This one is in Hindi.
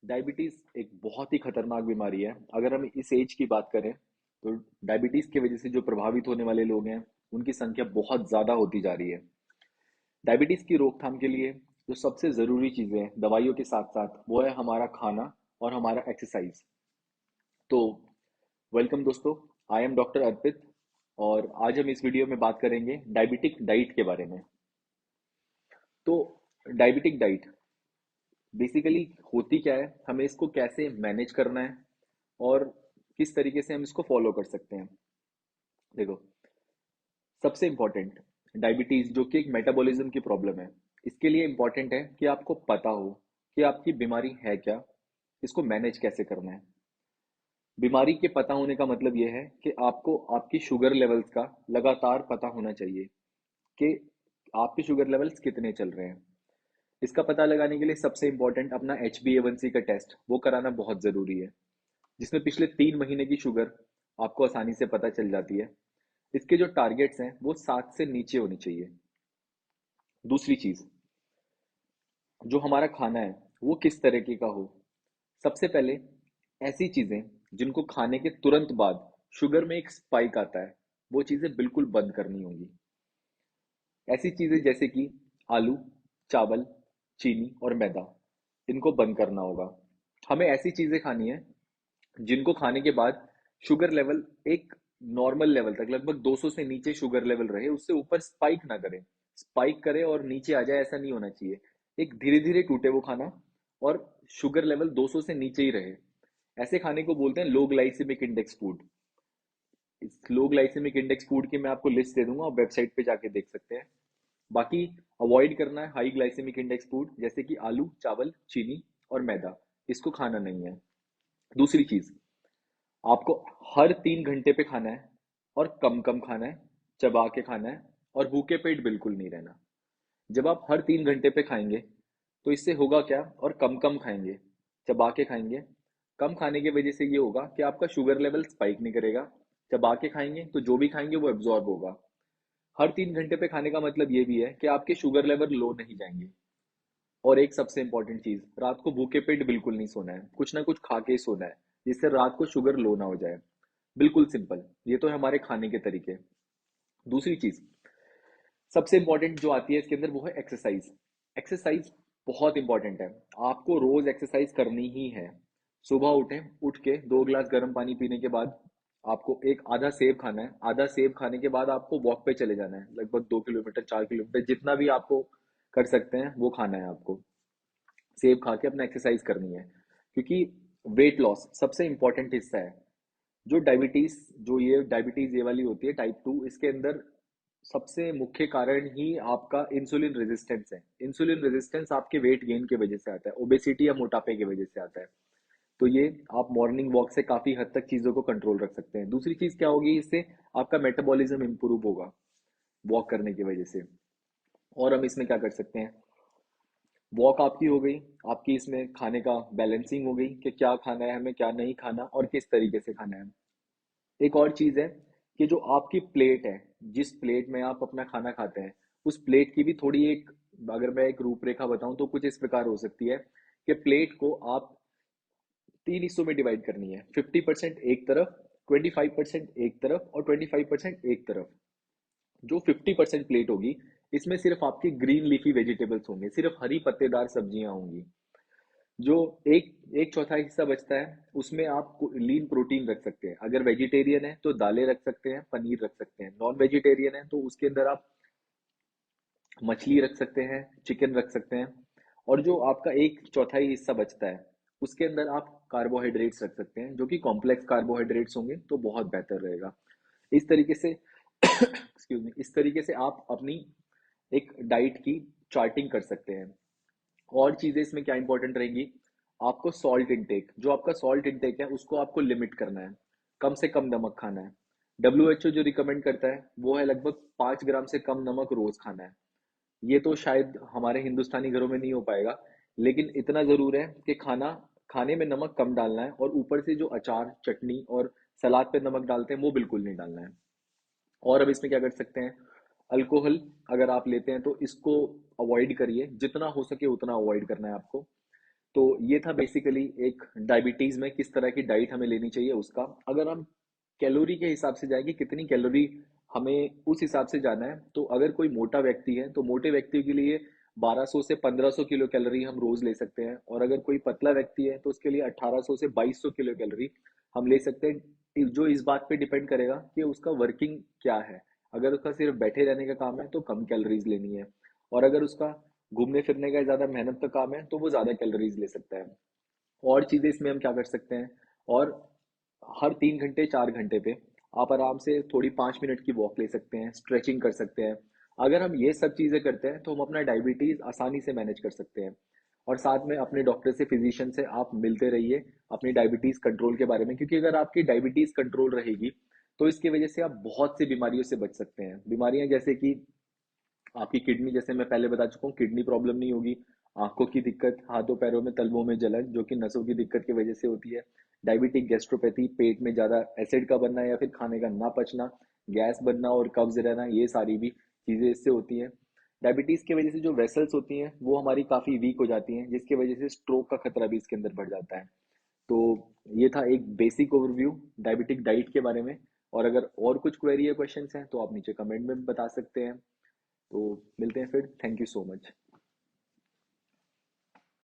डायबिटीज एक बहुत ही खतरनाक बीमारी है। अगर हम इस एज की बात करें तो डायबिटीज की वजह से जो प्रभावित होने वाले लोग हैं उनकी संख्या बहुत ज्यादा होती जा रही है। डायबिटीज की रोकथाम के लिए जो सबसे जरूरी चीजें हैं दवाइयों के साथ साथ वो है हमारा खाना और हमारा एक्सरसाइज। तो वेलकम दोस्तों, आई एम डॉक्टर अर्पित और आज हम इस वीडियो में बात करेंगे डायबिटिक डाइट के बारे में। तो डायबिटिक डाइट बेसिकली होती क्या है, हमें इसको कैसे मैनेज करना है और किस तरीके से हम इसको फॉलो कर सकते हैं। देखो, सबसे इम्पोर्टेंट, डायबिटीज जो कि एक मेटाबॉलिज्म की प्रॉब्लम है, इसके लिए इम्पोर्टेंट है कि आपको पता हो कि आपकी बीमारी है क्या, इसको मैनेज कैसे करना है। बीमारी के पता होने का मतलब यह है कि आपको आपकी शुगर लेवल्स का लगातार पता होना चाहिए कि आपके शुगर लेवल्स कितने चल रहे हैं। इसका पता लगाने के लिए सबसे इम्पोर्टेंट अपना HbA1c का टेस्ट वो कराना बहुत ज़रूरी है, जिसमें पिछले 3 महीने की शुगर आपको आसानी से पता चल जाती है। इसके जो टारगेट्स हैं वो 7 से नीचे होनी चाहिए। दूसरी चीज़, जो हमारा खाना है वो किस तरीके का हो। सबसे पहले ऐसी चीज़ें जिनको खाने के तुरंत बाद शुगर में एक स्पाइक आता है, वो चीज़ें बिल्कुल बंद करनी होगी। ऐसी चीज़ें जैसे कि आलू, चावल, चीनी और मैदा, इनको बंद करना होगा। हमें ऐसी चीज़ें खानी है जिनको खाने के बाद शुगर लेवल एक नॉर्मल लेवल तक, लगभग 200 से नीचे शुगर लेवल रहे, उससे ऊपर स्पाइक ना करे। स्पाइक करे और नीचे आ जाए ऐसा नहीं होना चाहिए। एक धीरे धीरे टूटे वो खाना और शुगर लेवल 200 से नीचे ही रहे। ऐसे खाने को बोलते हैं लो ग्लाइसेमिक इंडेक्स फूड। इस लो ग्लाइसेमिक इंडेक्स फूड की मैं आपको लिस्ट दे दूंगा, आप वेबसाइट पे जाके देख सकते हैं। बाकी अवॉइड करना है हाई ग्लाइसेमिक इंडेक्स फूड जैसे कि आलू, चावल, चीनी और मैदा, इसको खाना नहीं है। दूसरी चीज, आपको हर 3 घंटे पे खाना है और कम कम खाना है, चबा के खाना है और भूखे पेट बिल्कुल नहीं रहना। जब आप हर 3 घंटे पे खाएंगे तो इससे होगा क्या, और कम कम खाएंगे, चबा के खाएंगे, कम खाने की वजह से ये होगा कि आपका शुगर लेवल स्पाइक नहीं करेगा। चबा के खाएंगे तो जो भी खाएंगे वो एब्जॉर्ब होगा। हर 3 घंटे पे खाने का मतलब ये भी है कि आपके शुगर लेवल लो नहीं जाएंगे। और एक सबसे इंपॉर्टेंट चीज, रात को भूखे पेट बिल्कुल नहीं सोना है, कुछ ना कुछ खा के ही सोना है जिससे रात को शुगर लो ना हो जाए। बिल्कुल सिंपल, ये तो है हमारे खाने के तरीके। दूसरी चीज सबसे इंपॉर्टेंट जो आती है इसके अंदर वो है एक्सरसाइज। एक्सरसाइज बहुत इंपॉर्टेंट है, आपको रोज एक्सरसाइज करनी ही है। सुबह उठें, उठ के 2 गिलास गर्म पानी पीने के बाद आपको एक आधा सेब खाना है। आधा सेब खाने के बाद आपको वॉक पे चले जाना है, लगभग 2 किलोमीटर 4 किलोमीटर जितना भी आपको कर सकते हैं वो खाना है आपको। सेब खा के अपना एक्सरसाइज करनी है, क्योंकि वेट लॉस सबसे इंपॉर्टेंट हिस्सा है। जो डायबिटीज, जो ये डायबिटीज ये वाली होती है टाइप 2, इसके अंदर सबसे मुख्य कारण ही आपका इंसुलिन रेजिस्टेंस है। इंसुलिन रेजिस्टेंस आपके वेट गेन की वजह से आता है, ओबेसिटी या मोटापे की वजह से आता है। तो ये आप मॉर्निंग वॉक से काफी हद तक चीजों को कंट्रोल रख सकते हैं। दूसरी चीज क्या होगी, इससे आपका मेटाबॉलिज्म इंप्रूव होगा वॉक करने की वजह से। और हम इसमें क्या कर सकते हैं, वॉक आपकी हो गई, आपकी इसमें खाने का बैलेंसिंग हो गई कि क्या खाना है हमें, क्या नहीं खाना और किस तरीके से खाना है। एक और चीज है कि जो आपकी प्लेट है, जिस प्लेट में आप अपना खाना खाते हैं, उस प्लेट की भी थोड़ी एक, अगर मैं एक रूपरेखा बताऊं तो कुछ इस प्रकार हो सकती है कि प्लेट को आप 3 हिस्सों में डिवाइड करनी है। 50% एक तरफ, 25% एक तरफ और 25% एक तरफ। जो 50% प्लेट होगी, इसमें सिर्फ आपकी ग्रीन लीफी वेजिटेबल्स होंगे, सिर्फ हरी पत्तेदार सब्जियां होंगी। जो एक एक चौथाई हिस्सा बचता है उसमें आप लीन प्रोटीन रख सकते हैं। अगर वेजिटेरियन है तो दालें रख सकते हैं, पनीर रख सकते हैं। नॉन वेजिटेरियन है तो उसके अंदर आप मछली रख सकते हैं, चिकन रख सकते हैं। और जो आपका एक चौथाई हिस्सा बचता है उसके अंदर आप कार्बोहाइड्रेट्स रख सकते हैं, जो कि कॉम्प्लेक्स कार्बोहाइड्रेट्स होंगे तो बहुत बेहतर रहेगा। इस तरीके से एक्सक्यूज मी, इस तरीके से आप अपनी एक डाइट की चार्टिंग कर सकते हैं। और चीजें इसमें क्या इंपॉर्टेंट रहेंगी, आपको सॉल्ट इंटेक, जो आपका सॉल्ट इंटेक है उसको आपको लिमिट करना है। कम से कम नमक खाना है। WHO जो रिकमेंड करता है वो है लगभग 5 ग्राम से कम नमक रोज खाना है। ये तो शायद हमारे हिंदुस्तानी घरों में नहीं हो पाएगा, लेकिन इतना जरूर है कि खाने में नमक कम डालना है और ऊपर से जो अचार, चटनी और सलाद पे नमक डालते हैं वो बिल्कुल नहीं डालना है। और अब इसमें क्या कर सकते हैं, अल्कोहल अगर आप लेते हैं तो इसको अवॉइड करिए, जितना हो सके उतना अवॉइड करना है आपको। तो ये था बेसिकली एक डायबिटीज में किस तरह की डाइट हमें लेनी चाहिए उसका। अगर हम कैलोरी के हिसाब से जाएंगे कितनी कैलोरी हमें उस हिसाब से जाना है, तो अगर कोई मोटा व्यक्ति है तो मोटे व्यक्ति के लिए 1200 से 1500 किलो कैलोरी हम रोज ले सकते हैं, और अगर कोई पतला व्यक्ति है तो उसके लिए 1800 से 2200 किलो कैलोरी हम ले सकते हैं, जो इस बात पे डिपेंड करेगा कि उसका वर्किंग क्या है। अगर उसका सिर्फ बैठे रहने का काम है तो कम कैलोरीज लेनी है, और अगर उसका घूमने फिरने का ज्यादा मेहनत का काम है तो वो ज्यादा कैलोरीज ले सकता है। और चीजें इसमें हम क्या कर सकते हैं, और हर 3 घंटे 4 घंटे पे आप आराम से थोड़ी 5 मिनट की वॉक ले सकते हैं, स्ट्रेचिंग कर सकते हैं। अगर हम ये सब चीजें करते हैं तो हम अपना डायबिटीज आसानी से मैनेज कर सकते हैं। और साथ में अपने डॉक्टर से, फिजिशियन से आप मिलते रहिए अपनी डायबिटीज कंट्रोल के बारे में, क्योंकि अगर आपकी डायबिटीज कंट्रोल रहेगी तो इसकी वजह से आप बहुत सी बीमारियों से बच सकते हैं। बीमारियां जैसे कि आपकी किडनी, जैसे मैं पहले बता चुका हूँ, किडनी प्रॉब्लम नहीं होगी। आंखों की दिक्कत, हाथों पैरों में तलवों में जलन जो कि नसों की दिक्कत की वजह से होती है। डायबिटिक गैस्ट्रोपैथी, पेट में ज्यादा एसिड का बनना या फिर खाने का ना पचना, गैस बनना और कब्ज रहना, ये सारी भी चीजें इससे होती हैं। डायबिटीज की वजह से जो वेसल्स होती हैं वो हमारी काफी वीक हो जाती हैं, जिसकी वजह से स्ट्रोक का खतरा भी इसके अंदर बढ़ जाता है। तो ये था एक बेसिक ओवरव्यू डायबिटिक डाइट के बारे में। और अगर और कुछ क्वेरी या क्वेश्चंस हैं तो आप नीचे कमेंट में भी बता सकते हैं। तो मिलते हैं फिर। Thank you so much.